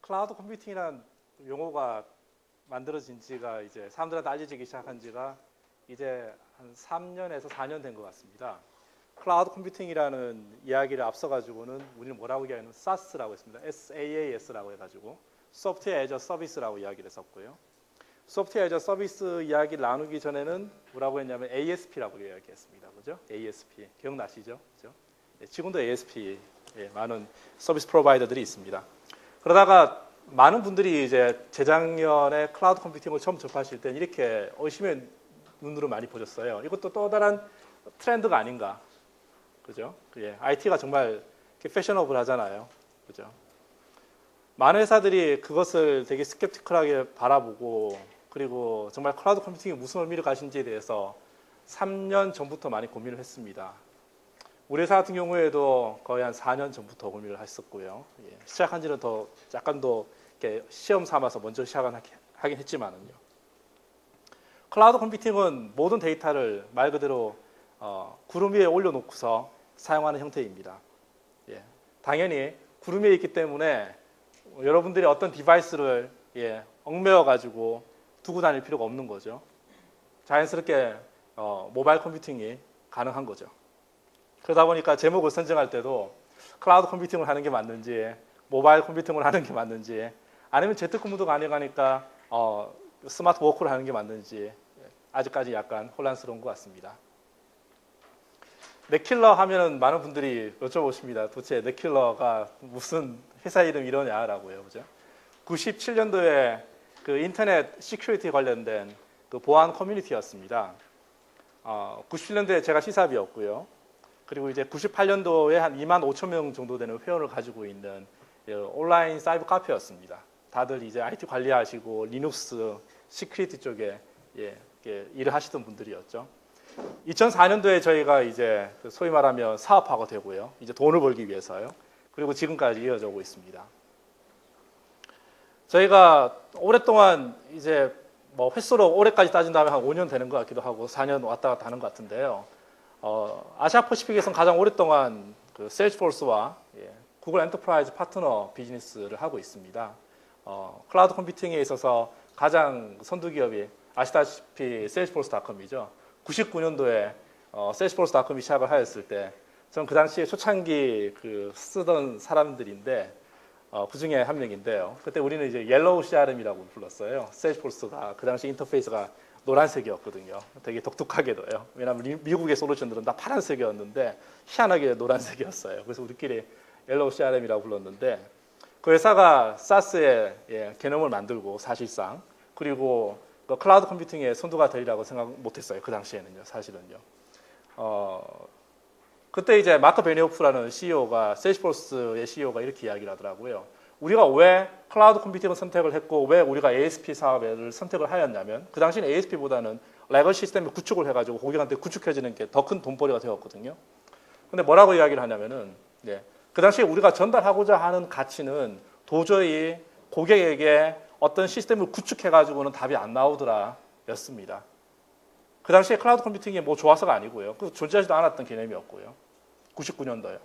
클라우드 컴퓨팅이라는 용어가 만들어진 지가 이제 사람들한테 알려지기 시작한 지가 이제 한 3년에서 4년 된 것 같습니다. 클라우드 컴퓨팅이라는 이야기를 앞서가지고는 우리는 뭐라고 얘기하냐면 SaaS라고 했습니다. SaaS라고 해가지고 소프트웨어 애저 서비스라고 이야기를 했었고요. 소프트웨어 애저 서비스 이야기를 나누기 전에는 뭐라고 했냐면 ASP라고 이야기했습니다. 그죠? ASP 기억나시죠? 그죠? 지금도 ASP 많은 서비스 프로바이더들이 있습니다. 그러다가 많은 분들이 이제 재작년에 클라우드 컴퓨팅을 처음 접하실 때 이렇게 의심의 눈으로 많이 보셨어요. 이것도 또 다른 트렌드가 아닌가. 그죠? IT가 정말 패셔너블 하잖아요. 그죠? 많은 회사들이 그것을 되게 스캡티컬하게 바라보고 그리고 정말 클라우드 컴퓨팅이 무슨 의미를 가진지에 대해서 3년 전부터 많이 고민을 했습니다. 우리 회사 같은 경우에도 거의 한 4년 전부터 고민을 했었고요. 시작한 지는 더 약간 더 이렇게 시험 삼아서 먼저 시작하긴 했지만은요. 클라우드 컴퓨팅은 모든 데이터를 말 그대로 구름 위에 올려놓고서 사용하는 형태입니다. 당연히 구름 위에 있기 때문에 여러분들이 어떤 디바이스를 얽매여 가지고 두고 다닐 필요가 없는 거죠. 자연스럽게 모바일 컴퓨팅이 가능한 거죠. 그러다 보니까 제목을 선정할 때도 클라우드 컴퓨팅을 하는 게 맞는지 모바일 컴퓨팅을 하는 게 맞는지 아니면 재택근무도 가능하니까 스마트 워크를 하는 게 맞는지 아직까지 약간 혼란스러운 것 같습니다. 넷킬러 하면은 많은 분들이 여쭤보십니다. 도대체 넷킬러가 무슨 회사 이름 이러냐라고요. 그죠? 97년도에 그 인터넷 시큐리티 관련된 그 보안 커뮤니티였습니다. 97년도에 제가 시사비였고요. 그리고 이제 98년도에 한 2만 5천 명 정도 되는 회원을 가지고 있는 온라인 사이버 카페였습니다. 다들 이제 IT 관리하시고 리눅스 시큐리티 쪽에 일을 하시던 분들이었죠. 2004년도에 저희가 이제 소위 말하면 사업화가 되고요. 이제 돈을 벌기 위해서요. 그리고 지금까지 이어져 오고 있습니다. 저희가 오랫동안 이제 뭐 횟수로 올해까지 따진다면 한 5년 되는 것 같기도 하고 4년 왔다 갔다 하는 것 같은데요. 아시아 퍼시픽에서는 가장 오랫동안 그 세일즈포스와 구글 엔터프라이즈 파트너 비즈니스를 하고 있습니다. 클라우드 컴퓨팅에 있어서 가장 선두 기업이 아시다시피 세일즈포스닷컴이죠. 99년도에 세일즈포스닷컴이 시작을 하였을 때 저는 그 당시에 초창기 그 쓰던 사람들인데 그 중에 한 명인데요. 그때 우리는 이제 옐로우 CRM이라고 불렀어요. 세일즈포스가 그 당시 인터페이스가 노란색이었거든요. 되게 독특하게도요. 왜냐하면 미국의 솔루션들은 다 파란색이었는데 희한하게 노란색이었어요. 그래서 우리끼리 옐로우 CRM이라고 불렀는데 그 회사가 SaaS의 개념을 만들고 사실상 그리고 그 클라우드 컴퓨팅의 선두가 되리라고 생각 못했어요. 그 당시에는요. 사실은요. 그때 이제 마크 베니오프라는 CEO가 세일즈포스의 CEO가 이렇게 이야기를 하더라고요. 우리가 왜 클라우드 컴퓨팅을 선택을 했고 왜 우리가 ASP 사업을 선택을 하였냐면 그 당시는 ASP보다는 레거시 시스템을 구축을 해가지고 고객한테 구축해지는 게 더 큰 돈벌이가 되었거든요. 근데 뭐라고 이야기를 하냐면은 그 당시에 우리가 전달하고자 하는 가치는 도저히 고객에게 어떤 시스템을 구축해가지고는 답이 안 나오더라 였습니다. 그 당시에 클라우드 컴퓨팅이 뭐 좋아서가 아니고요. 그 존재하지도 않았던 개념이었고요. 99년도요.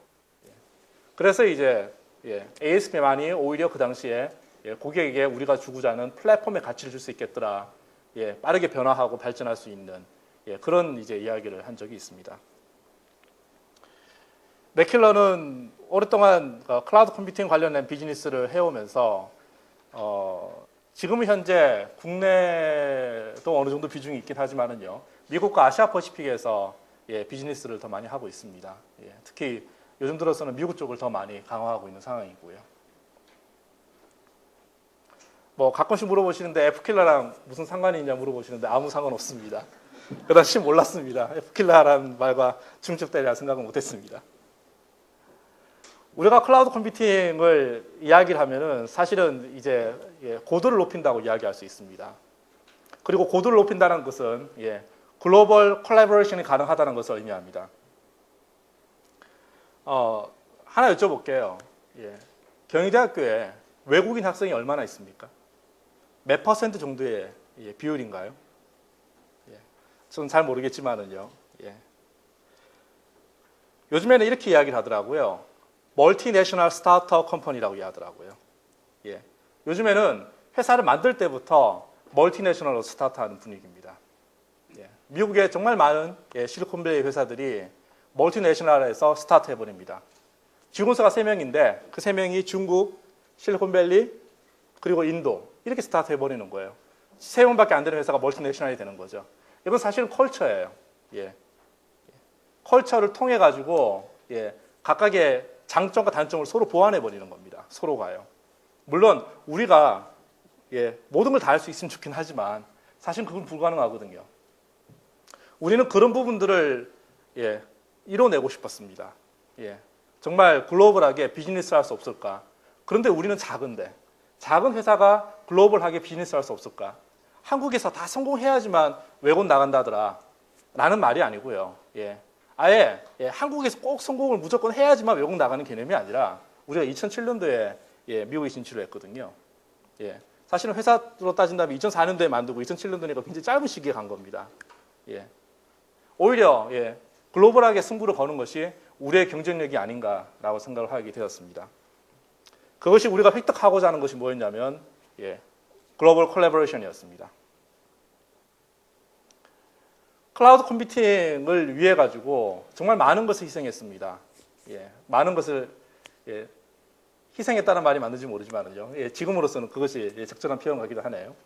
그래서 이제 ASP만이 오히려 그 당시에 고객에게 우리가 주고자 하는 플랫폼의 가치를 줄 수 있겠더라. 빠르게 변화하고 발전할 수 있는 그런 이제 이야기를 한 적이 있습니다. 넷킬러는 오랫동안 클라우드 컴퓨팅 관련된 비즈니스를 해오면서 지금 현재 국내도 어느 정도 비중이 있긴 하지만은요. 미국과 아시아 퍼시픽에서 비즈니스를 더 많이 하고 있습니다. 특히 요즘 들어서는 미국 쪽을 더 많이 강화하고 있는 상황이고요. 뭐 가끔씩 물어보시는데 F킬러랑 무슨 상관이 있냐 물어보시는데 아무 상관없습니다. 그 당시 몰랐습니다. F킬러라는 말과 중첩되리라 생각은 못했습니다. 우리가 클라우드 컴퓨팅을 이야기를 하면은 사실은 이제 고도를 높인다고 이야기할 수 있습니다. 그리고 고도를 높인다는 것은 글로벌 콜라보레이션이 가능하다는 것을 의미합니다. 하나 여쭤볼게요. 경희대학교에 외국인 학생이 얼마나 있습니까? 몇 퍼센트 정도의 비율인가요? 저는 잘 모르겠지만은요. 요즘에는 이렇게 이야기를 하더라고요. 멀티내셔널 스타트업 컴퍼니라고 이야기하더라고요. 요즘에는 회사를 만들 때부터 멀티내셔널로 스타트하는 분위기입니다. 예, 미국에 정말 많은 실리콘밸리 회사들이 멀티내셔널에서 스타트해버립니다. 직원수가 3명인데 그 3명이 중국, 실리콘밸리, 그리고 인도 이렇게 스타트해버리는 거예요. 3명밖에 안 되는 회사가 멀티내셔널이 되는 거죠. 이건 사실은 컬처예요. 예. 컬처를 통해 가지고 각각의 장점과 단점을 서로 보완해버리는 겁니다. 서로가요. 물론 우리가 모든 걸 다 할 수 있으면 좋긴 하지만 사실 그건 불가능하거든요. 우리는 그런 부분들을 이뤄내고 싶었습니다. 정말 글로벌하게 비즈니스를 할 수 없을까? 그런데 우리는 작은데 작은 회사가 글로벌하게 비즈니스를 할 수 없을까? 한국에서 다 성공해야지만 외국 나간다더라 라는 말이 아니고요. 아예 한국에서 꼭 성공을 무조건 해야지만 외국 나가는 개념이 아니라 우리가 2007년도에 미국에 진출을 했거든요. 사실은 회사로 따진다면 2004년도에 만들고 2007년도니까 굉장히 짧은 시기에 간 겁니다. 오히려 글로벌하게 승부를 거는 것이 우리의 경쟁력이 아닌가라고 생각을 하게 되었습니다. 그것이 우리가 획득하고자 하는 것이 뭐였냐면 글로벌 콜래보레이션이었습니다. 클라우드 컴퓨팅을 위해 가지고 정말 많은 것을 희생했습니다. 많은 것을 희생했다는 말이 맞는지 모르지만요. 지금으로서는 그것이 적절한 표현 같기도 하네요.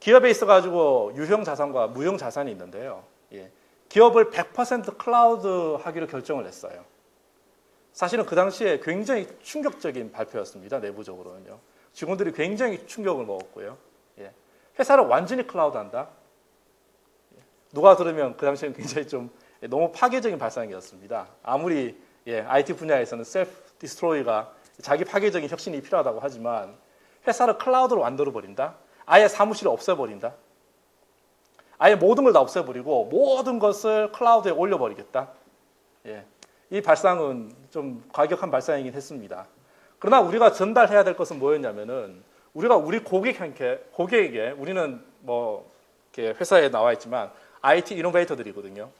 기업에 있어 가지고 유형 자산과 무형 자산이 있는데요. 기업을 100% 클라우드 하기로 결정을 했어요. 사실은 그 당시에 굉장히 충격적인 발표였습니다. 내부적으로는요. 직원들이 굉장히 충격을 먹었고요. 회사를 완전히 클라우드한다. 누가 들으면 그 당시에는 굉장히 좀 너무 파괴적인 발상이었습니다. 아무리 IT 분야에서는 셀프 디스트로이가 자기 파괴적인 혁신이 필요하다고 하지만 회사를 클라우드로 만들어버린다. 아예 사무실을 없애버린다. 아예 모든 걸 다 없애버리고 모든 것을 클라우드에 올려버리겠다. 이 발상은 좀 과격한 발상이긴 했습니다. 그러나 우리가 전달해야 될 것은 뭐였냐면은 우리가 우리 고객에게 우리는 뭐 이렇게 회사에 나와 있지만 IT 이노베이터들이거든요.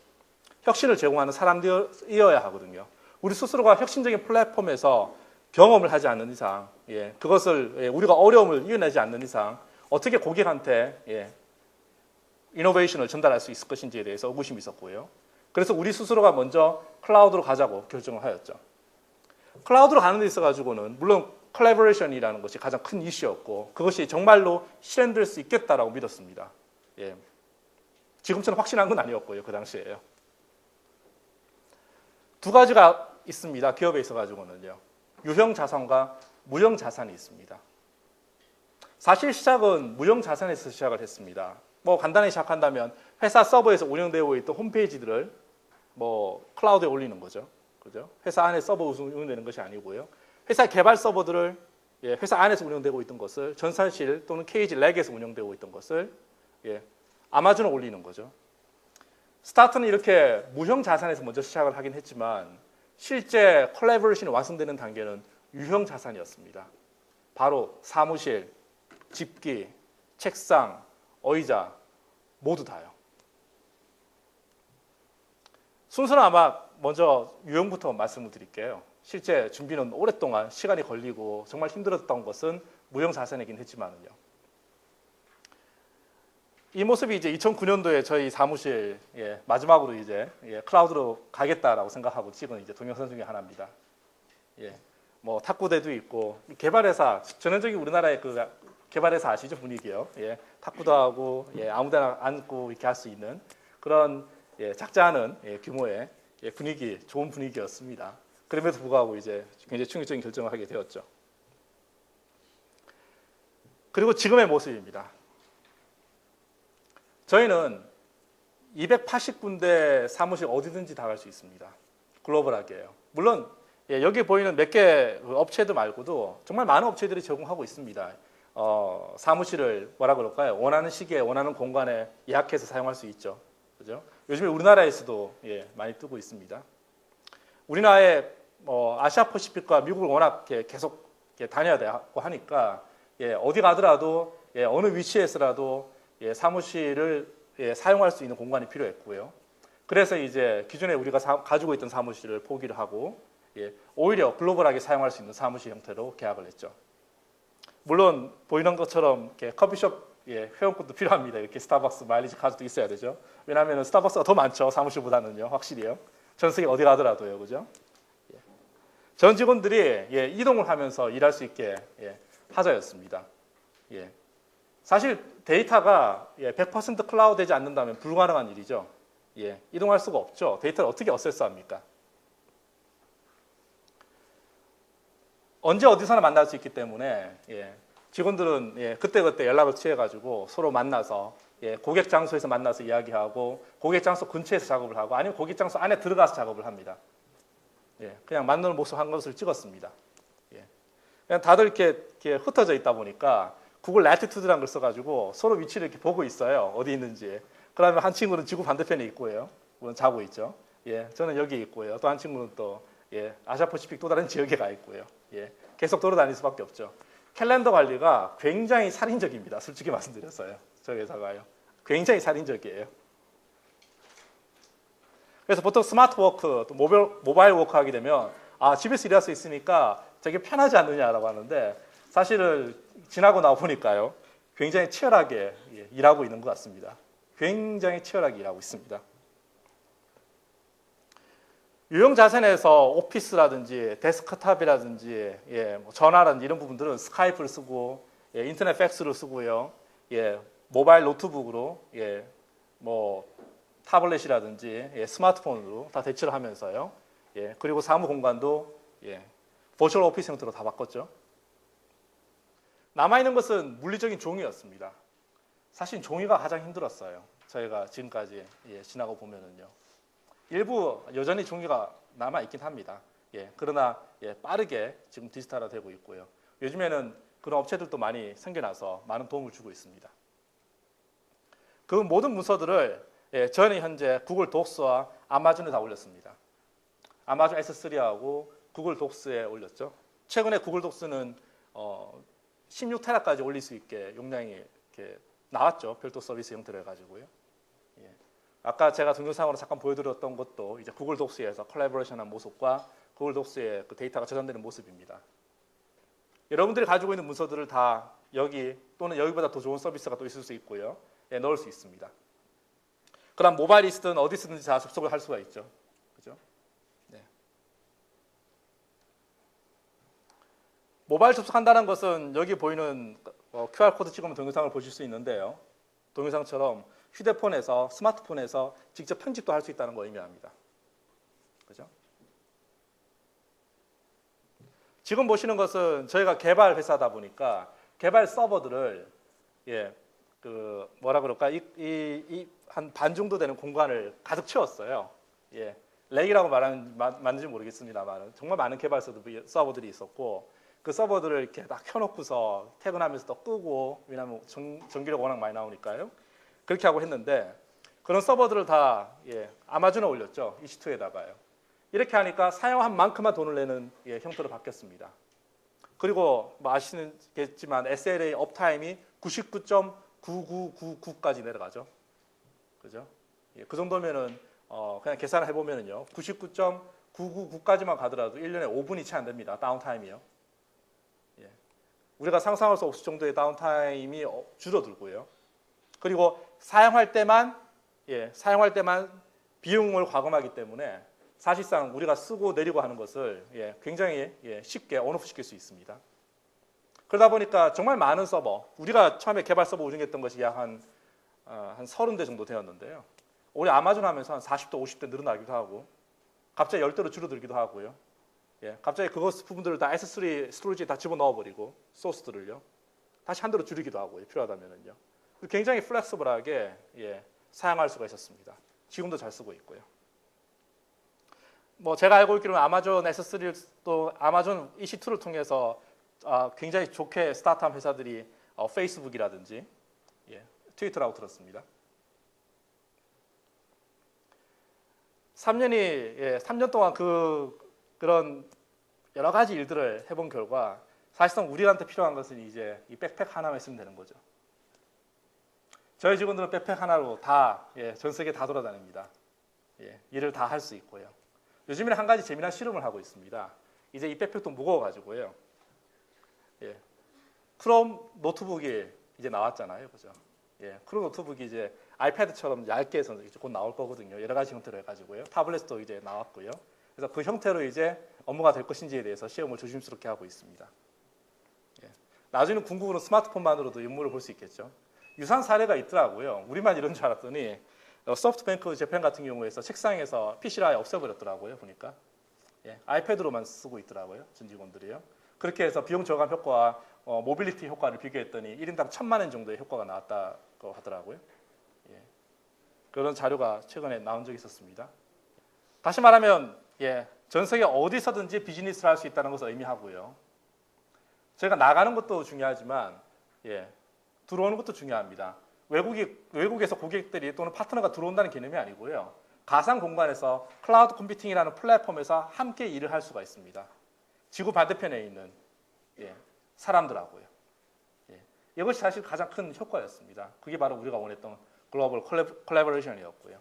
혁신을 제공하는 사람들이어야 하거든요. 우리 스스로가 혁신적인 플랫폼에서 경험을 하지 않는 이상, 그것을 우리가 어려움을 이겨내지 않는 이상 어떻게 고객한테 이노베이션을 전달할 수 있을 것인지에 대해서 의구심이 있었고요. 그래서 우리 스스로가 먼저 클라우드로 가자고 결정을 하였죠. 클라우드로 가는 데 있어 가지고는 물론 콜래보레이션이라는 것이 가장 큰 이슈였고 그것이 정말로 실현될 수 있겠다라고 믿었습니다. 지금처럼 확신한 건 아니었고요. 그 당시에요. 두 가지가 있습니다. 기업에 있어 가지고는요. 유형 자산과 무형 자산이 있습니다. 사실 시작은 무형 자산에서 시작을 했습니다. 뭐 간단히 시작한다면 회사 서버에서 운영되고 있던 홈페이지들을 뭐 클라우드에 올리는 거죠. 그죠? 회사 안에 서버 운영되는 것이 아니고요. 회사 개발 서버들을 회사 안에서 운영되고 있던 것을 전산실 또는 케이지 렉에서 운영되고 있던 것을 아마존에 올리는 거죠. 스타트는 이렇게 무형 자산에서 먼저 시작을 하긴 했지만 실제 콜래보레이션이 완성되는 단계는 유형 자산이었습니다. 바로 사무실, 집기, 책상, 의자 모두 다요. 순서는 아마 먼저 유형부터 말씀을 드릴게요. 실제 준비는 오랫동안 시간이 걸리고 정말 힘들었던 것은 무형 자산이긴 했지만은요. 이 모습이 이제 2009년도에 저희 사무실 마지막으로 이제 클라우드로 가겠다라고 생각하고 찍은 이제 동영상 중에 하나입니다. 뭐 탁구대도 있고 개발회사 전형적인 우리나라의 그 개발회사 아시죠? 분위기요. 탁구도 하고 아무데나 앉고 이렇게 할 수 있는 그런 작지 않은 규모의 분위기 좋은 분위기였습니다. 그럼에도 불구하고 이제 굉장히 충격적인 결정을 하게 되었죠. 그리고 지금의 모습입니다. 저희는 280군데 사무실 어디든지 다 갈 수 있습니다. 글로벌하게요. 물론 여기 보이는 몇 개 업체들 말고도 정말 많은 업체들이 제공하고 있습니다. 사무실을 뭐라 그럴까요? 원하는 시기에 원하는 공간에 예약해서 사용할 수 있죠. 그죠? 요즘에 우리나라에서도 많이 뜨고 있습니다. 우리나라의 아시아 퍼시픽과 미국을 워낙 계속 다녀야 되고 하니까 어디 가더라도 어느 위치에서라도 사무실을 사용할 수 있는 공간이 필요했고요. 그래서 이제 기존에 우리가 가지고 있던 사무실을 포기를 하고 오히려 글로벌하게 사용할 수 있는 사무실 형태로 계약을 했죠. 물론 보이는 것처럼 이렇게 커피숍 회원권도 필요합니다. 이렇게 스타벅스 마일리지 카드도 있어야 되죠. 왜냐하면 스타벅스가 더 많죠. 사무실보다는요. 확실히요. 전 세계 어디 가더라도요. 그죠? 전 직원들이 이동을 하면서 일할 수 있게 하자였습니다. 사실 데이터가 100% 클라우드 되지 않는다면 불가능한 일이죠. 이동할 수가 없죠. 데이터를 어떻게 어세스합니까? 언제 어디서나 만날 수 있기 때문에 직원들은 그때그때 연락을 취해가지고 서로 만나서 고객 장소에서 만나서 이야기하고 고객 장소 근처에서 작업을 하고 아니면 고객 장소 안에 들어가서 작업을 합니다. 그냥 만나는 모습 한 것을 찍었습니다. 그냥 다들 이렇게 흩어져 있다 보니까 구글 라티튜드라는 걸 써가지고 서로 위치를 이렇게 보고 있어요. 어디 있는지. 그러면 한 친구는 지구 반대편에 있고요. 물론 자고 있죠. 저는 여기 있고요. 또 한 친구는 또 아시아 퍼시픽 또 다른 지역에 가 있고요. 계속 돌아다닐 수밖에 없죠. 캘린더 관리가 굉장히 살인적입니다. 솔직히 말씀드렸어요. 저희 회사가요. 굉장히 살인적이에요. 그래서 보통 스마트 워크, 또 모바일 워크 하게 되면 집에서 일할 수 있으니까 되게 편하지 않느냐라고 하는데 사실은 지나고 나와 보니까요. 굉장히 치열하게 일하고 있는 것 같습니다. 굉장히 치열하게 일하고 있습니다. 유형 자산에서 오피스라든지 데스크탑이라든지 뭐 전화라든지 이런 부분들은 스카이프를 쓰고 인터넷 팩스를 쓰고요. 모바일 노트북으로 뭐 타블렛이라든지 스마트폰으로 다 대체를 하면서요. 그리고 사무 공간도 버추얼 오피스 형태로 다 바꿨죠. 남아있는 것은 물리적인 종이였습니다. 사실 종이가 가장 힘들었어요. 저희가 지금까지 지나고 보면은요. 일부 여전히 종이가 남아있긴 합니다. 그러나 빠르게 지금 디지털화되고 있고요. 요즘에는 그런 업체들도 많이 생겨나서 많은 도움을 주고 있습니다. 그 모든 문서들을 저는 현재 구글 독스와 아마존에 다 올렸습니다. 아마존 S3하고 구글 독스에 올렸죠. 최근에 구글 독스는 16테라까지 올릴 수 있게 용량이 이렇게 나왔죠. 별도 서비스 형태로 해가지고요. 아까 제가 동영상으로 잠깐 보여드렸던 것도 이제 구글 독스에서 콜라보레이션한 모습과 구글 독스의 그 데이터가 저장되는 모습입니다. 여러분들이 가지고 있는 문서들을 다 여기 또는 여기보다 더 좋은 서비스가 또 있을 수 있고요. 넣을 수 있습니다. 그럼 모바일이 쓰든 어디 쓰든지 다 접속을 할 수가 있죠. 그죠? 모바일 접속한다는 것은 여기 보이는 QR코드 찍으면 동영상을 보실 수 있는데요. 동영상처럼 휴대폰에서 스마트폰에서 직접 편집도 할 수 있다는 걸 의미합니다. 그죠? 지금 보시는 것은 저희가 개발 회사다 보니까 개발 서버들을 뭐라 그럴까 한 반 정도 되는 공간을 가득 채웠어요. 렉이라고 맞는지 모르겠습니다만 정말 많은 개발 서버들이 있었고 그 서버들을 이렇게 딱 켜놓고서 퇴근하면서 또 끄고 왜냐하면 전기료가 워낙 많이 나오니까요. 그렇게 하고 했는데 그런 서버들을 다 아마존에 올렸죠. EC2에다가요. 이렇게 하니까 사용한 만큼만 돈을 내는 형태로 바뀌었습니다. 그리고 뭐 아시겠지만 SLA 업타임이 99.9999까지 내려가죠. 그죠? 그 정도면은 그냥 계산을 해보면은요. 99.999까지만 가더라도 1년에 5분이 채 안 됩니다. 다운타임이요. 우리가 상상할 수 없을 정도의 다운타임이 줄어들고요. 그리고 사용할 때만 비용을 과금하기 때문에 사실상 우리가 쓰고 내리고 하는 것을 굉장히 쉽게 온오프시킬 수 있습니다. 그러다 보니까 정말 많은 서버, 우리가 처음에 개발 서버 운영했던 것이 약 한 30대 정도 되었는데요. 우리 아마존 하면서 한 40대, 50대 늘어나기도 하고 갑자기 10대로 줄어들기도 하고요. 갑자기 그것 부분들을 다 S3 스토리지에 다 집어넣어버리고 소스들을요. 다시 한 대로 줄이기도 하고요. 필요하다면은요. 굉장히 플렉서블하게 사용할 수가 있었습니다. 지금도 잘 쓰고 있고요. 뭐 제가 알고 있기로는 아마존 S3를 또 아마존 EC2를 통해서 굉장히 좋게 스타트한 회사들이 페이스북이라든지 트위터라고 들었습니다. 3년 동안 그런 여러 가지 일들을 해본 결과 사실상 우리한테 필요한 것은 이제 이 백팩 하나만 있으면 되는 거죠. 저희 직원들은 백팩 하나로 다 전 세계 다 돌아다닙니다. 일을 다 할 수 있고요. 요즘에는 한 가지 재미난 실험을 하고 있습니다. 이제 이 백팩도 무거워가지고요. 예. 크롬 노트북이 이제 나왔잖아요, 그죠? 예. 크롬 노트북이 이제 아이패드처럼 얇게 해서 이제 곧 나올 거거든요. 여러 가지 형태로 해가지고요. 타블렛도 이제 나왔고요. 그래서 그 형태로 이제 업무가 될 것인지에 대해서 시험을 조심스럽게 하고 있습니다. 예. 나중에는 궁극으로 스마트폰만으로도 임무를 볼 수 있겠죠. 유사한 사례가 있더라고요. 우리만 이런 줄 알았더니 소프트뱅크 재팬 같은 경우에서 책상에서 PC를 아예 없애버렸더라고요. 보니까 예, 아이패드로만 쓰고 있더라고요. 전 직원들이요. 그렇게 해서 비용 절감 효과와 모빌리티 효과를 비교했더니 1인당 1,000만 원 정도의 효과가 나왔다고 하더라고요. 예, 그런 자료가 최근에 나온 적이 있었습니다. 다시 말하면 예, 전 세계 어디서든지 비즈니스를 할 수 있다는 것을 의미하고요. 저희가 나가는 것도 중요하지만 예, 들어오는 것도 중요합니다. 외국에서 고객들이 또는 파트너가 들어온다는 개념이 아니고요. 가상 공간에서 클라우드 컴퓨팅이라는 플랫폼에서 함께 일을 할 수가 있습니다. 지구 반대편에 있는 예, 사람들하고요. 예, 이것이 사실 가장 큰 효과였습니다. 그게 바로 우리가 원했던 글로벌 콜라보레이션이었고요.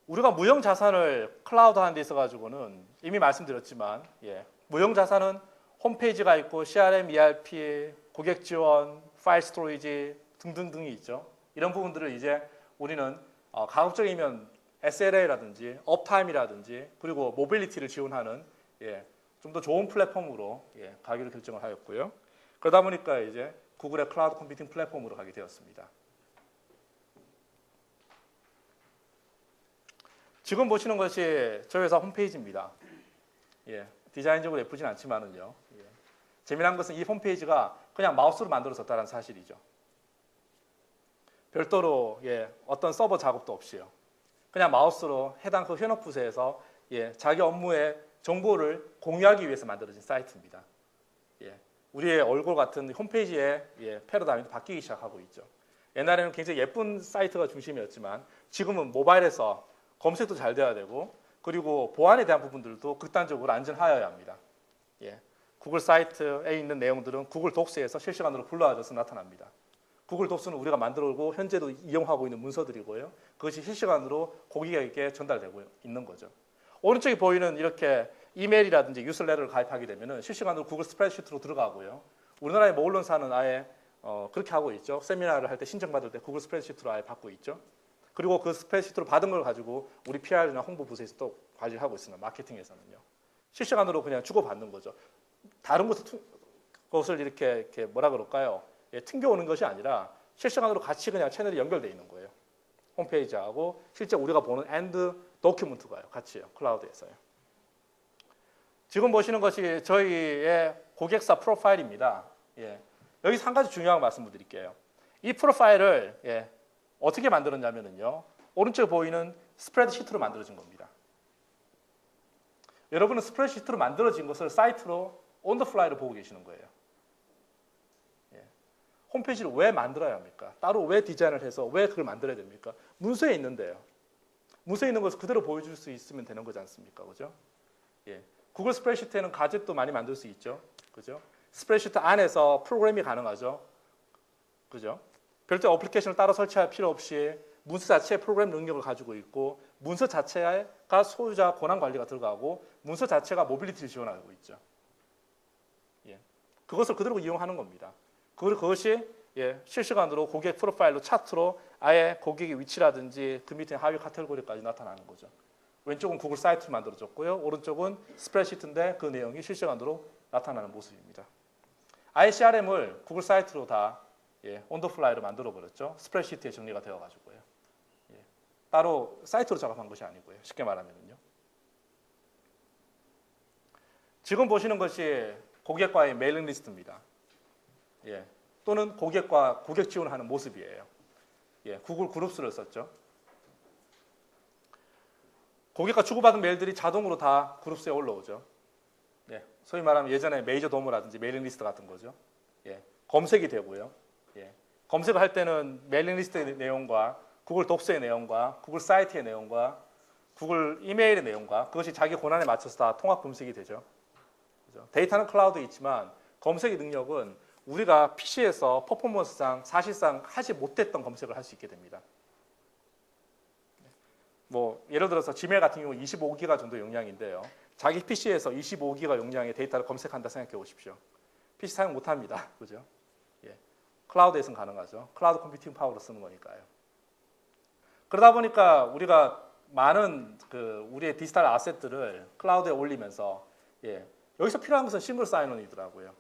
우리가 무형 자산을 클라우드 하는 데 있어 가지고는 이미 말씀드렸지만 예, 무형 자산은 홈페이지가 있고 CRM, ERP, 고객 지원, 파일 스토리지 등등등이 있죠. 이런 부분들을 이제 우리는 가급적이면 SLA라든지 업타임이라든지 그리고 모빌리티를 지원하는 예, 좀 더 좋은 플랫폼으로 예, 가기로 결정을 하였고요. 그러다 보니까 이제 구글의 클라우드 컴퓨팅 플랫폼으로 가게 되었습니다. 지금 보시는 것이 저희 회사 홈페이지입니다. 예, 디자인적으로 예쁘진 않지만은요. 예. 재미난 것은 이 홈페이지가 그냥 마우스로 만들어졌다는 사실이죠. 별도로 예, 어떤 서버 작업도 없이요. 그냥 마우스로 해당 그 현업 부서에서 예, 자기 업무의 정보를 공유하기 위해서 만들어진 사이트입니다. 예, 우리의 얼굴 같은 홈페이지의 예, 패러다임이 바뀌기 시작하고 있죠. 옛날에는 굉장히 예쁜 사이트가 중심이었지만 지금은 모바일에서 검색도 잘 돼야 되고 그리고 보안에 대한 부분들도 극단적으로 안전하여야 합니다. 예, 구글 사이트에 있는 내용들은 구글 독스에서 실시간으로 불러와져서 나타납니다. 구글 독스는 우리가 만들고 현재도 이용하고 있는 문서들이고요. 그것이 실시간으로 고객에게 전달되고 있는 거죠. 오른쪽에 보이는 이렇게 이메일이라든지 뉴스레터를 가입하게 되면 실시간으로 구글 스프레드시트로 들어가고요. 우리나라의 모 언론사는 아예 그렇게 하고 있죠. 세미나를 할 때 신청받을 때 구글 스프레드시트로 아예 받고 있죠. 그리고 그 스프레드시트로 받은 걸 가지고 우리 PR이나 홍보 부서에서 또 관리를 하고 있습니다. 마케팅에서는요. 실시간으로 그냥 주고받는 거죠. 다른 것을 이렇게 뭐라 그럴까요? 예, 튕겨오는 것이 아니라 실시간으로 같이 그냥 채널이 연결되어 있는 거예요. 홈페이지하고 실제 우리가 보는 엔드 도큐멘트가요. 같이요. 클라우드에서요. 지금 보시는 것이 저희의 고객사 프로파일입니다. 예, 여기서 한 가지 중요한 말씀을 드릴게요. 이 프로파일을 예, 어떻게 만들었냐면요. 오른쪽에 보이는 스프레드시트로 만들어진 겁니다. 여러분은 스프레드시트로 만들어진 것을 사이트로 온 더 플라이로 보고 계시는 거예요. 예. 홈페이지를 왜 만들어야 합니까? 따로 왜 디자인을 해서 왜 그걸 만들어야 됩니까? 문서에 있는데요. 문서에 있는 것을 그대로 보여줄 수 있으면 되는 거지 않습니까? 그죠? 예. 구글 스프레드시트에는 가젯도 많이 만들 수 있죠. 그죠? 스프레드시트 안에서 프로그램이 가능하죠. 그죠? 별도 어플리케이션을 따로 설치할 필요 없이 문서 자체의 프로그램 능력을 가지고 있고 문서 자체가 소유자 권한 관리가 들어가고 문서 자체가 모빌리티를 지원하고 있죠. 예. 그것을 그대로 이용하는 겁니다. 그것이 예, 실시간으로 고객 프로파일로 차트로 아예 고객의 위치라든지 그 밑에 하위 카테고리까지 나타나는 거죠. 왼쪽은 구글 사이트를 만들어줬고요. 오른쪽은 스프레드시트인데 그 내용이 실시간으로 나타나는 모습입니다. ICRM을 구글 사이트로 다 예, 온더플라이로 만들어버렸죠. 스프레드시트에 정리가 되어가지고요. 예, 따로 사이트로 작업한 것이 아니고요. 쉽게 말하면요. 지금 보시는 것이 고객과의 메일링 리스트입니다. 예, 또는 고객과 고객 지원하는 모습이에요. 예, 구글 그룹스를 썼죠. 고객과 주고받은 메일들이 자동으로 다 그룹스에 올라오죠. 예, 소위 말하면 예전에 메이저 도모라든지 메일링 리스트 같은 거죠. 예, 검색이 되고요. 예, 검색을 할 때는 메일링 리스트의 내용과 구글 독스의 내용과 구글 사이트의 내용과 구글 이메일의 내용과 그것이 자기 권한에 맞춰서 다 통합 검색이 되죠. 그죠? 데이터는 클라우드에 있지만 검색의 능력은 우리가 PC에서 퍼포먼스상 사실상 하지 못했던 검색을 할 수 있게 됩니다. 뭐 예를 들어서 지메일 같은 경우 25기가 정도 용량인데요. 자기 PC에서 25기가 용량의 데이터를 검색한다 생각해 보십시오. PC 사용 못 합니다. 그죠? 예. 클라우드에서는 가능하죠. 클라우드 컴퓨팅 파워로 쓰는 거니까요. 그러다 보니까 우리가 많은 우리의 디지털 아셋들을 클라우드에 올리면서 여기서 필요한 것은 싱글 사인온이더라고요.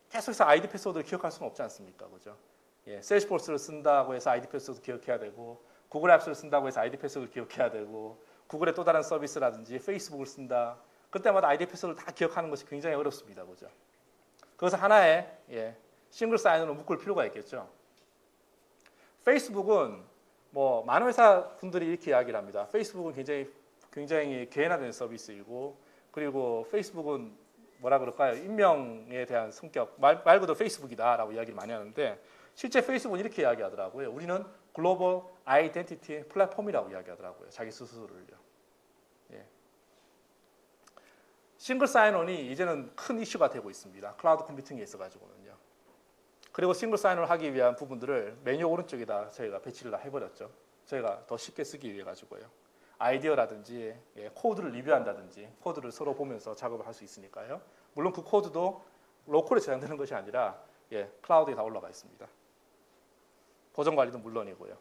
계속해서 아이디 패스워드를 기억할 수는 없지 않습니까? 그죠? 세일즈포스를 쓴다고 해서 아이디 패스워드 기억해야 되고 구글 앱스를 쓴다고 해서 아이디 패스워드 기억해야 되고 구글의 또 다른 서비스라든지 페이스북을 쓴다. 그때마다 아이디 패스워드를 다 기억하는 것이 굉장히 어렵습니다. 그죠? 그것을 하나의 싱글 사인으로 묶을 필요가 있겠죠. 페이스북은 뭐 많은 회사 분들이 이렇게 이야기를 합니다. 페이스북은 굉장히 개인화된 서비스이고 그리고 페이스북은 뭐라 그럴까요? 익명에 대한 성격 말 그대로 페이스북이다라고 이야기를 많이 하는데 실제 페이스북은 이렇게 이야기하더라고요. 우리는 글로벌 아이덴티티 플랫폼이라고 이야기하더라고요. 자기 스스로를요. 싱글 사인온이 이제는 큰 이슈가 되고 있습니다. 클라우드 컴퓨팅에 있어가지고는요. 그리고 싱글 사인온을 하기 위한 부분들을 메뉴 오른쪽에다 저희가 배치를 다 해버렸죠. 저희가 더 쉽게 쓰기 위해 가지고요. 아이디어라든지 코드를 리뷰한다든지 코드를 서로 보면서 작업을 할 수 있으니까요. 물론 그 코드도 로컬에 저장되는 것이 아니라 클라우드에 다 올라가 있습니다. 버전 관리도 물론이고요.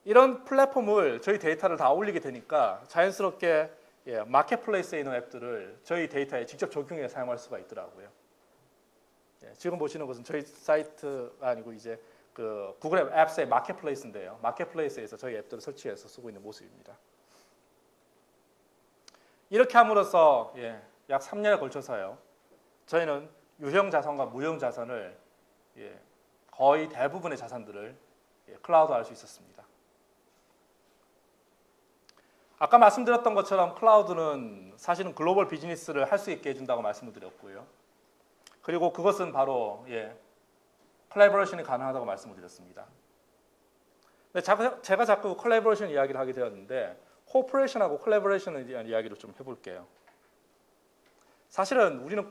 이런 플랫폼을 저희 데이터를 다 올리게 되니까 자연스럽게 마켓플레이스에 있는 앱들을 저희 데이터에 직접 적용해 사용할 수가 있더라고요. 지금 보시는 것은 저희 사이트가 아니고 이제 그 구글 앱스의 마켓플레이스인데요. 마켓플레이스에서 저희 앱들을 설치해서 쓰고 있는 모습입니다. 이렇게 함으로써 약 3년에 걸쳐서요. 저희는 유형 자산과 무형 자산을 거의 대부분의 자산들을 클라우드화할 수 있었습니다. 아까 말씀드렸던 것처럼 클라우드는 사실은 글로벌 비즈니스를 할 수 있게 해준다고 말씀을 드렸고요. 그리고 그것은 바로 콜라보레이션이 가능하다고 말씀을 드렸습니다. 근데 제가 자꾸 콜라보레이션 이야기를 하게 되었는데 코퍼레이션하고 콜라보레이션에 대한 이야기를 좀 해볼게요. 사실은 우리는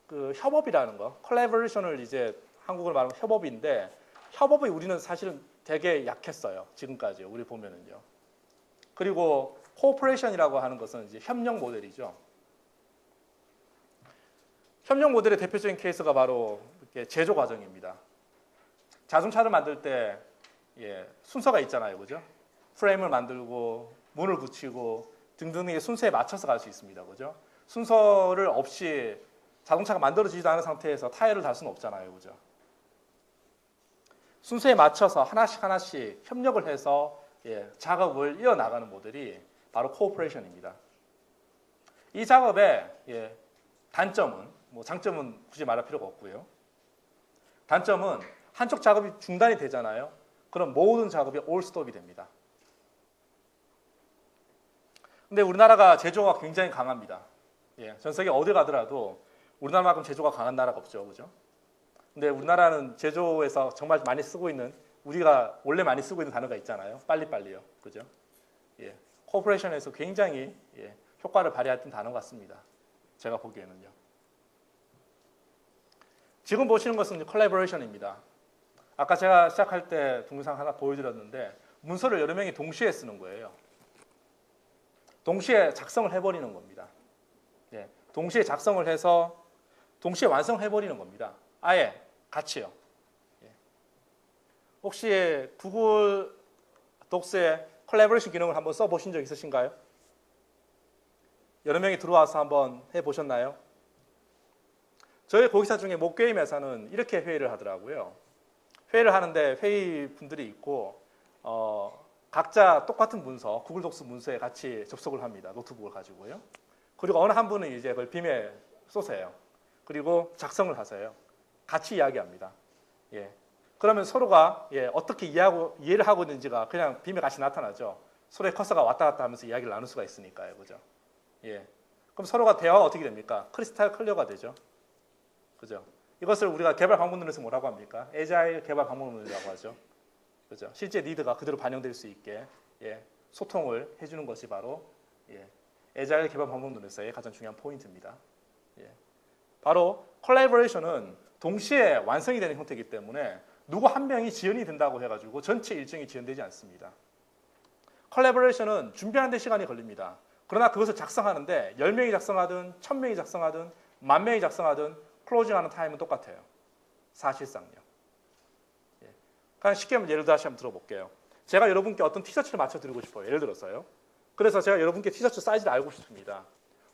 그 협업이라는 거, 콜라보레이션을 이제 한국어로 말하면 협업인데 협업이 우리는 사실은 되게 약했어요. 지금까지 우리 보면은요. 그리고 코퍼레이션이라고 하는 것은 이제 협력 모델이죠. 협력 모델의 대표적인 케이스가 바로 이렇게 제조 과정입니다. 자동차를 만들 때 순서가 있잖아요, 그죠? 프레임을 만들고 문을 붙이고 등등의 순서에 맞춰서 갈 수 있습니다, 그죠? 순서를 없이 자동차가 만들어지지도 않은 상태에서 타이어를 달 수는 없잖아요, 그죠? 순서에 맞춰서 하나씩 협력을 해서 작업을 이어나가는 모델이 바로 코오퍼레이션입니다. 이 작업의 단점은, 뭐 장점은 굳이 말할 필요가 없고요. 단점은 한쪽 작업이 중단이 되잖아요. 그럼 모든 작업이 올 스톱이 됩니다. 근데 우리나라가 제조가 굉장히 강합니다. 전 세계 어디 가더라도 우리나라만큼 제조가 강한 나라가 없죠, 그죠? 근데 우리나라는 제조에서 정말 많이 쓰고 있는 우리가 원래 많이 쓰고 있는 단어가 있잖아요. 빨리빨리요, 그죠? 코퍼레이션에서 굉장히 효과를 발휘했던 단어 같습니다. 제가 보기에는요. 지금 보시는 것은 콜라보레이션입니다. 아까 제가 시작할 때 동영상 하나 보여드렸는데 문서를 여러 명이 동시에 쓰는 거예요. 동시에 작성을 해버리는 겁니다. 동시에 작성을 해서 동시에 완성해버리는 겁니다. 아예 같이요. 혹시 구글 독스의 콜라보레이션 기능을 한번 써보신 적 있으신가요? 여러 명이 들어와서 한번 해보셨나요? 저희 고객사 중에 목게임에서는 이렇게 회의를 하더라고요. 회의를 하는데 회의 분들이 있고 각자 똑같은 문서, 구글 독스 문서에 같이 접속을 합니다. 노트북을 가지고요. 그리고 어느 한 분은 이제 그걸 빔에 쏘세요. 그리고 작성을 하세요. 같이 이야기합니다. 그러면 서로가 어떻게 이해를 하고 있는지가 그냥 빔에 같이 나타나죠. 서로의 커서가 왔다 갔다 하면서 이야기를 나눌 수가 있으니까요. 그죠? 그럼 서로가 대화가 어떻게 됩니까? 크리스탈 클리어가 되죠. 그죠? 이것을 우리가 개발 방법론에서 뭐라고 합니까? 애자일 개발 방법론이라고 하죠. 그죠? 실제 니드가 그대로 반영될 수 있게 소통을 해주는 것이 바로 애자일 개발 방법론에서의 가장 중요한 포인트입니다. 바로 콜라보레이션은 동시에 완성이 되는 형태이기 때문에 누구 한 명이 지연이 된다고 해가지고 전체 일정이 지연되지 않습니다. 컬래버레이션은 준비하는 데 시간이 걸립니다. 그러나 그것을 작성하는데 10명이 작성하든 1000명이 작성하든 10,000명이 작성하든 클로징하는 타임은 똑같아요. 사실상요. 예. 그냥 쉽게 한번 예를 다시 한번 들어볼게요. 제가 여러분께 어떤 티셔츠를 맞춰드리고 싶어요. 예를 들었어요. 그래서 제가 여러분께 티셔츠 사이즈를 알고 싶습니다.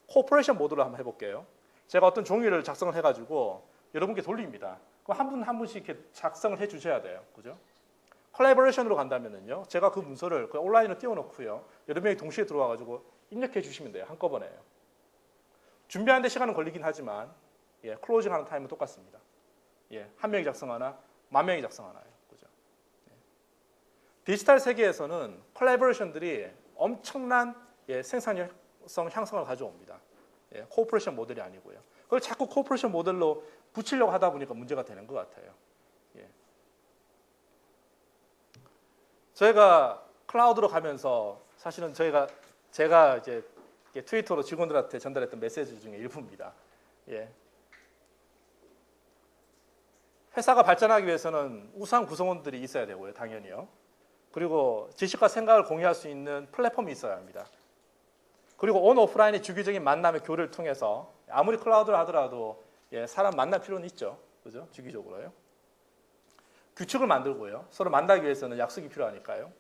코퍼레이션 모드로 한번 해볼게요. 제가 어떤 종이를 작성을 해가지고 여러분께 돌립니다. 그럼 한 분 한 분씩 이렇게 작성을 해주셔야 돼요. 그죠? 컬래버레이션으로 간다면은요, 제가 그 문서를 온라인으로 띄워놓고요, 여러 명이 동시에 들어와가지고 입력해 주시면 돼요. 한꺼번에요. 준비하는데 시간은 걸리긴 하지만, 예, 클로징하는 타임은 똑같습니다. 예, 한 명이 작성하나, 10,000명이 작성하나요. 그죠? 예. 디지털 세계에서는 컬래버레이션들이 엄청난 생산성 향상을 가져옵니다. 예, 코퍼레이션 모델이 아니고요. 그걸 자꾸 코퍼레이션 모델로 붙이려고 하다 보니까 문제가 되는 것 같아요. 예. 저희가 클라우드로 가면서 사실은 제가 이제 트위터로 직원들한테 전달했던 메시지 중에 일부입니다. 예. 회사가 발전하기 위해서는 우수한 구성원들이 있어야 되고요, 당연히요. 그리고 지식과 생각을 공유할 수 있는 플랫폼이 있어야 합니다. 그리고 온 오프라인의 주기적인 만남의 교류를 통해서 아무리 클라우드를 하더라도 사람 만날 필요는 있죠, 그죠? 주기적으로요. 규칙을 만들고요. 서로 만나기 위해서는 약속이 필요하니까요.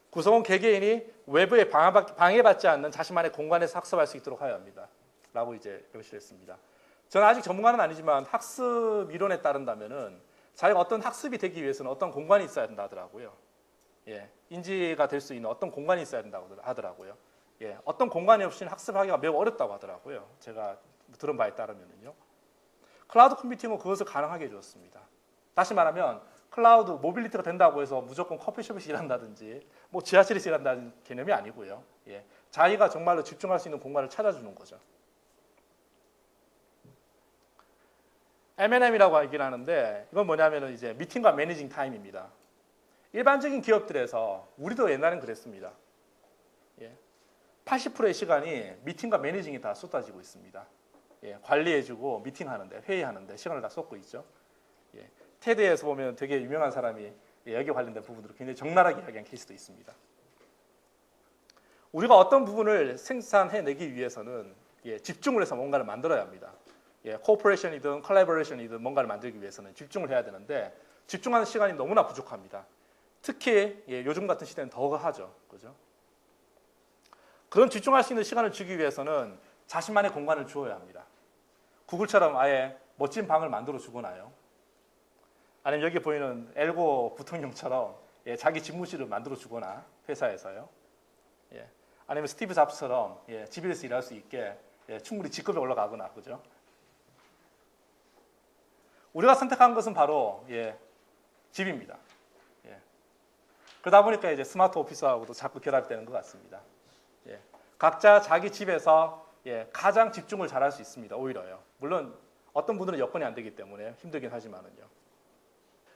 구성원 개개인이 외부에 방해받지 않는 자신만의 공간에서 학습할 수 있도록 하여야 합니다. 라고 이제 표시를 했습니다. 저는 아직 전문가는 아니지만 학습 이론에 따른다면은 자기가 어떤 학습이 되기 위해서는 어떤 공간이 있어야 된다 하더라고요. 예, 인지가 될 수 있는 어떤 공간이 있어야 된다고 하더라고요. 예, 어떤 공간이 없이는 학습하기가 매우 어렵다고 하더라고요. 제가 들은 바에 따르면은요. 클라우드 컴퓨팅은 그것을 가능하게 해주었습니다. 다시 말하면 클라우드 모빌리티가 된다고 해서 무조건 커피숍에서 일한다든지 뭐 지하철에서 일한다는 개념이 아니고요. 예, 자기가 정말로 집중할 수 있는 공간을 찾아주는 거죠. M&M이라고 얘기를 하는데 이건 뭐냐면은 이제 미팅과 매니징 타임입니다. 일반적인 기업들에서 우리도 옛날엔 그랬습니다. 예, 80%의 시간이 미팅과 매니징이 다 쏟아지고 있습니다. 예, 관리해주고 미팅하는데 회의하는데 시간을 다 쏟고 있죠. 예, 테드에서 보면 되게 유명한 사람이 여기 관련된 부분들을 굉장히 적나라하게 이야기한 케이스도 있습니다. 우리가 어떤 부분을 생산해내기 위해서는 집중을 해서 뭔가를 만들어야 합니다. 코퍼레이션이든 컬래버레이션이든 뭔가를 만들기 위해서는 집중을 해야 되는데 집중하는 시간이 너무나 부족합니다. 특히 요즘 같은 시대는 더하죠. 그죠? 그런 집중할 수 있는 시간을 주기 위해서는 자신만의 공간을 주어야 합니다. 구글처럼 아예 멋진 방을 만들어 주거나요. 아니면 여기 보이는 엘고 부통령처럼 자기 집무실을 만들어 주거나 회사에서요. 아니면 스티브 잡스처럼 집에서 일할 수 있게 충분히 직급이 올라가거나 그죠? 우리가 선택한 것은 바로 집입니다. 그러다 보니까 이제 스마트 오피스하고도 자꾸 결합되는 것 같습니다. 각자 자기 집에서 가장 집중을 잘할 수 있습니다. 오히려요. 물론 어떤 분들은 여건이 안 되기 때문에 힘들긴 하지만은요.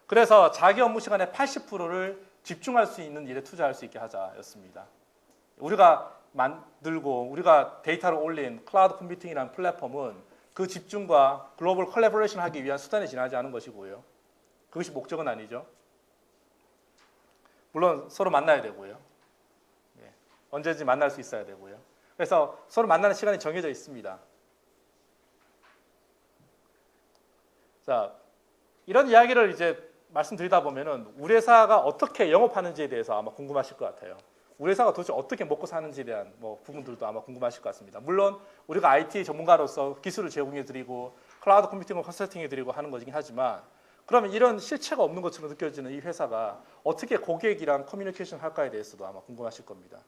그래서 자기 업무 시간의 80%를 집중할 수 있는 일에 투자할 수 있게 하자였습니다. 우리가 만들고 우리가 데이터를 올린 클라우드 컴퓨팅이라는 플랫폼은 그 집중과 글로벌 컬래버레이션 하기 위한 수단에 지나지 않은 것이고요. 그것이 목적은 아니죠. 물론 서로 만나야 되고요. 언제든지 만날 수 있어야 되고요. 그래서 서로 만나는 시간이 정해져 있습니다. 자, 이런 이야기를 이제 말씀드리다 보면은 우리 회사가 어떻게 영업하는지에 대해서 아마 궁금하실 것 같아요. 우리 회사가 도대체 어떻게 먹고 사는지에 대한 부분들도 아마 궁금하실 것 같습니다. 물론 우리가 IT 전문가로서 기술을 제공해드리고 클라우드 컴퓨팅을 컨설팅해드리고 하는 거긴 하지만 그러면 이런 실체가 없는 것처럼 느껴지는 이 회사가 어떻게 고객이랑 커뮤니케이션 할까에 대해서도 아마 궁금하실 겁니다.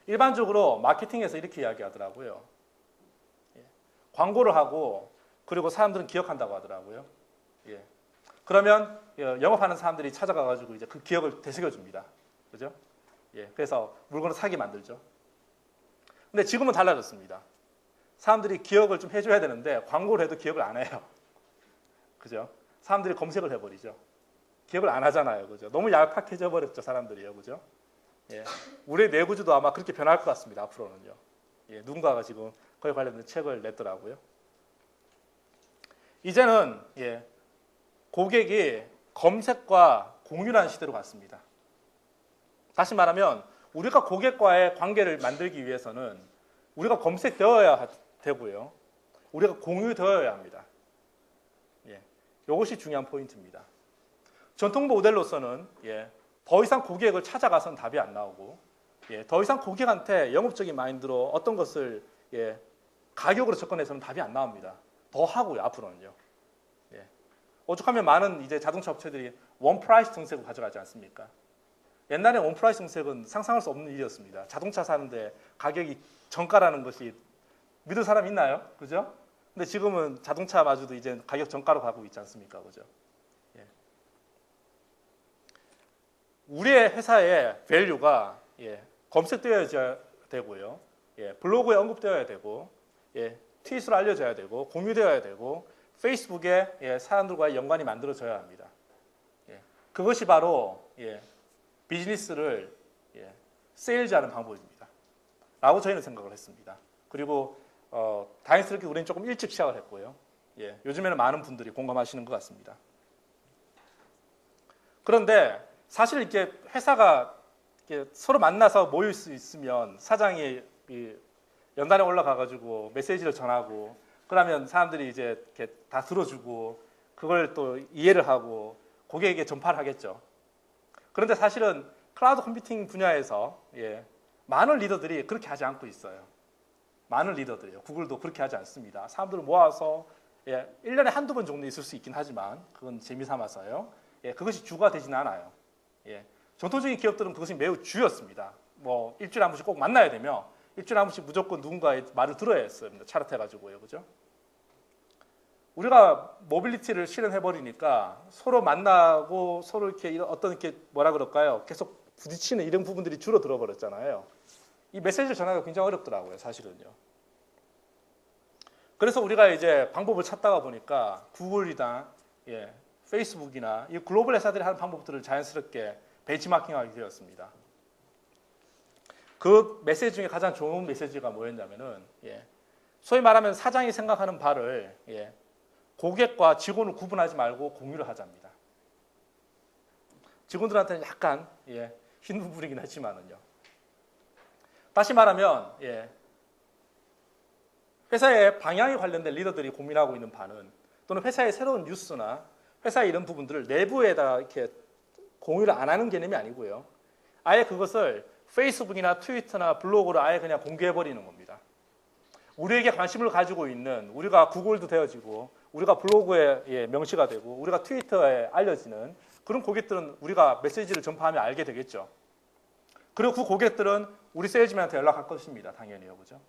일반적으로 마케팅에서 이렇게 이야기하더라고요. 광고를 하고 그리고 사람들은 기억한다고 하더라고요. 그러면 영업하는 사람들이 찾아가가지고 이제 그 기억을 되새겨줍니다. 그죠? 그래서 물건을 사게 만들죠. 근데 지금은 달라졌습니다. 사람들이 기억을 좀 해줘야 되는데 광고를 해도 기억을 안 해요. 그죠? 사람들이 검색을 해버리죠. 기억을 안 하잖아요. 그죠? 너무 얄팍해져 버렸죠, 사람들이요. 그죠? 우리의 내구주도 아마 그렇게 변할 것 같습니다. 앞으로는요. 누군가가 지금 거기에 관련된 책을 냈더라고요. 이제는 고객이 검색과 공유라는 시대로 갔습니다. 다시 말하면 우리가 고객과의 관계를 만들기 위해서는 우리가 검색되어야 되고요. 우리가 공유되어야 합니다. 예, 이것이 중요한 포인트입니다. 전통 모델로서는 더 이상 고객을 찾아가서는 답이 안 나오고 더 이상 고객한테 영업적인 마인드로 어떤 것을 가격으로 접근해서는 답이 안 나옵니다. 더 하고요, 앞으로는요. 오죽하면 많은 이제 자동차 업체들이 원 프라이스 정책을 가져가지 않습니까? 옛날에 원 프라이스 정책은 상상할 수 없는 일이었습니다. 자동차 사는데 가격이 정가라는 것이 믿을 사람 있나요? 그죠? 근데 지금은 자동차마저도 이제 가격 정가로 가고 있지 않습니까? 그죠? 우리의 회사의 밸류가 검색되어야 되고요. 블로그에 언급되어야 되고 트윗으로 알려져야 되고 공유되어야 되고 페이스북에 사람들과의 연관이 만들어져야 합니다. 그것이 바로 비즈니스를 세일즈하는 방법입니다. 라고 저희는 생각을 했습니다. 그리고 다행스럽게 우리는 조금 일찍 시작을 했고요. 요즘에는 많은 분들이 공감하시는 것 같습니다. 그런데 사실 이렇게 회사가 이렇게 서로 만나서 모일 수 있으면 사장이 연단에 올라가가지고 메시지를 전하고 그러면 사람들이 이제 이렇게 다 들어주고 그걸 또 이해를 하고 고객에게 전파를 하겠죠. 그런데 사실은 클라우드 컴퓨팅 분야에서 많은 리더들이 그렇게 하지 않고 있어요. 많은 리더들이요. 구글도 그렇게 하지 않습니다. 사람들을 모아서 1년에 한두 번 정도 있을 수 있긴 하지만 그건 재미삼아서요. 그것이 주가 되지는 않아요. 전통적인 기업들은 그것이 매우 주였습니다. 뭐 일주일에 한 번씩 꼭 만나야 되며 일주일에 한 번씩 무조건 누군가의 말을 들어야 했습니다. 차렷해가지고요, 그죠? 우리가 모빌리티를 실현해버리니까 서로 만나고 서로 이렇게 어떤 이렇게 뭐라 그럴까요? 계속 부딪히는 이런 부분들이 줄어들어 버렸잖아요. 이 메시지를 전하기가 굉장히 어렵더라고요, 사실은요. 그래서 우리가 이제 방법을 찾다가 보니까 구글이나 페이스북이나 이 글로벌 회사들이 하는 방법들을 자연스럽게 벤치마킹하게 되었습니다. 그 메시지 중에 가장 좋은 메시지가 뭐였냐면은 소위 말하면 사장이 생각하는 바를 고객과 직원을 구분하지 말고 공유를 하자입니다. 직원들한테는 약간 흰 부분이긴 했지만은요. 다시 말하면 회사의 방향에 관련된 리더들이 고민하고 있는 바는 또는 회사의 새로운 뉴스나 회사의 이런 부분들을 내부에다 이렇게 공유를 안 하는 개념이 아니고요. 아예 그것을 페이스북이나 트위터나 블로그로 아예 그냥 공개해버리는 겁니다. 우리에게 관심을 가지고 있는 우리가 구글도 되어지고 우리가 블로그에 명시가 되고 우리가 트위터에 알려지는 그런 고객들은 우리가 메시지를 전파하면 알게 되겠죠. 그리고 그 고객들은 우리 세일즈맨한테 연락할 것입니다. 당연히요. 그죠?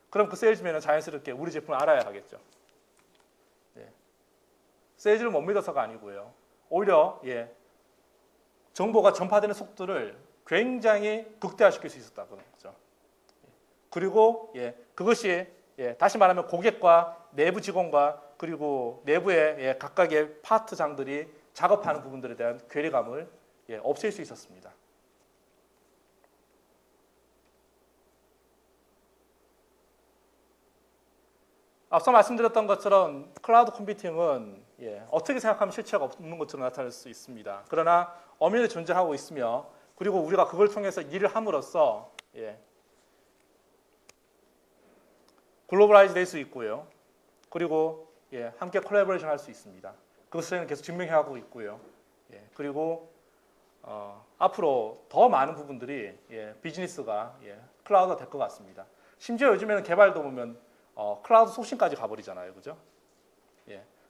그럼 그 세일즈맨은 자연스럽게 우리 제품을 알아야 하겠죠. 세일즈를 못 믿어서가 아니고요. 오히려 정보가 전파되는 속도를 굉장히 극대화시킬 수 있었다는 거죠. 그리고 그것이 다시 말하면 고객과 내부 직원과 그리고 내부의 각각의 파트장들이 작업하는 부분들에 대한 괴리감을 없앨 수 있었습니다. 앞서 말씀드렸던 것처럼 클라우드 컴퓨팅은 어떻게 생각하면 실체가 없는 것처럼 나타날 수 있습니다. 그러나 엄연히 존재하고 있으며 그리고 우리가 그걸 통해서 일을 함으로써 글로벌라이즈 될 수 있고요. 그리고 함께 콜라보레이션 할 수 있습니다. 그것을 계속 증명해가고 있고요. 그리고 앞으로 더 많은 부분들이 비즈니스가 클라우드가 될 것 같습니다. 심지어 요즘에는 개발도 보면 클라우드 소싱까지 가버리잖아요. 그죠?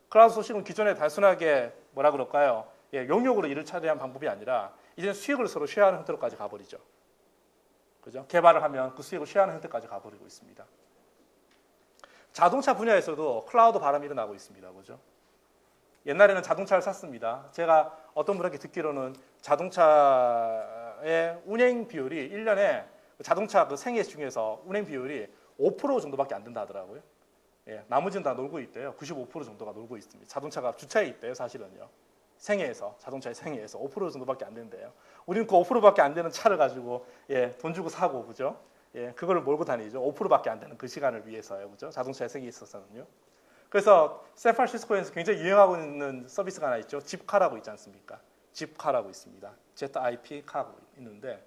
클라우드 소싱은 기존에 단순하게 뭐라 그럴까요? 용역으로 일을 처리한 방법이 아니라 이제는 수익을 서로 쉐어하는 형태로까지 가버리죠. 그죠? 개발을 하면 그 수익을 쉐어하는 형태까지 가버리고 있습니다. 자동차 분야에서도 클라우드 바람이 일어나고 있습니다. 그죠? 옛날에는 자동차를 샀습니다. 제가 어떤 분에게 듣기로는 자동차의 운행 비율이 1년에 자동차 그 생애 중에서 운행 비율이 5% 정도밖에 안 된다 하더라고요. 나머지는 다 놀고 있대요. 95% 정도가 놀고 있습니다. 자동차가 주차에 있대요, 사실은요. 생애에서, 자동차의 생애에서 5% 정도밖에 안 된대요. 우리는 그 5%밖에 안 되는 차를 가지고 돈 주고 사고, 그죠? 그거를 몰고 다니죠. 5%밖에 안 되는 그 시간을 위해서요, 그죠? 자동차의 생애에 있어서는요. 그래서 샌프란시스코에서 굉장히 유행하고 있는 서비스가 하나 있죠. 집카라고 있지 않습니까? 집카라고 있습니다. ZIP 카고 있는데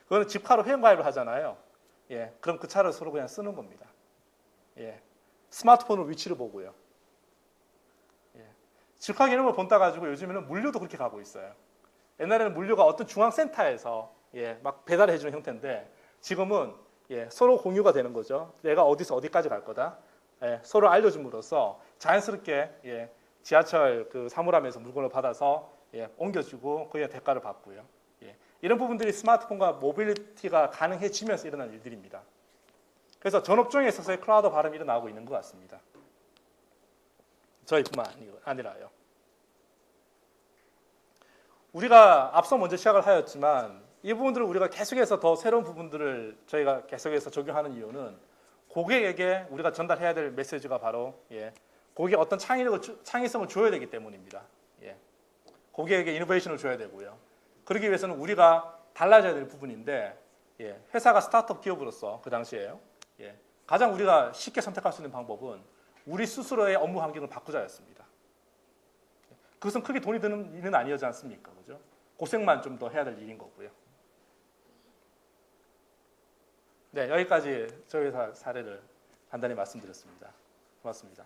그거는 집카로 회원가입을 하잖아요. 예, 그럼 그 차를 서로 그냥 쓰는 겁니다. 예, 스마트폰으로 위치를 보고요. 예, 집카 개념을 본따 가지고 요즘에는 물류도 그렇게 가고 있어요. 옛날에는 물류가 어떤 중앙센터에서 예, 막 배달해 주는 형태인데 지금은 예, 서로 공유가 되는 거죠. 내가 어디서 어디까지 갈 거다. 예, 서로 알려줌으로써 자연스럽게 예, 지하철 그 사물함에서 물건을 받아서 예, 옮겨주고 그에 대가를 받고요. 예, 이런 부분들이 스마트폰과 모빌리티가 가능해지면서 일어난 일들입니다. 그래서 전업종에 있어서의 클라우드 발음이 일어나고 있는 것 같습니다. 저희뿐만 아니라요. 우리가 앞서 먼저 시작을 하였지만 이 부분들을 우리가 계속해서 더 새로운 부분들을 저희가 계속해서 적용하는 이유는 고객에게 우리가 전달해야 될 메시지가 바로 예, 고객에 어떤 창의성을 줘야 되기 때문입니다. 예, 고객에게 이노베이션을 줘야 되고요. 그러기 위해서는 우리가 달라져야 될 부분인데 예, 회사가 스타트업 기업으로서 그 당시에요. 예, 가장 우리가 쉽게 선택할 수 있는 방법은 우리 스스로의 업무 환경을 바꾸자였습니다. 그것은 크게 돈이 드는 일은 아니지 않습니까? 그죠? 고생만 좀 더 해야 될 일인 거고요. 네, 여기까지 저희 회사 사례를 간단히 말씀드렸습니다. 고맙습니다.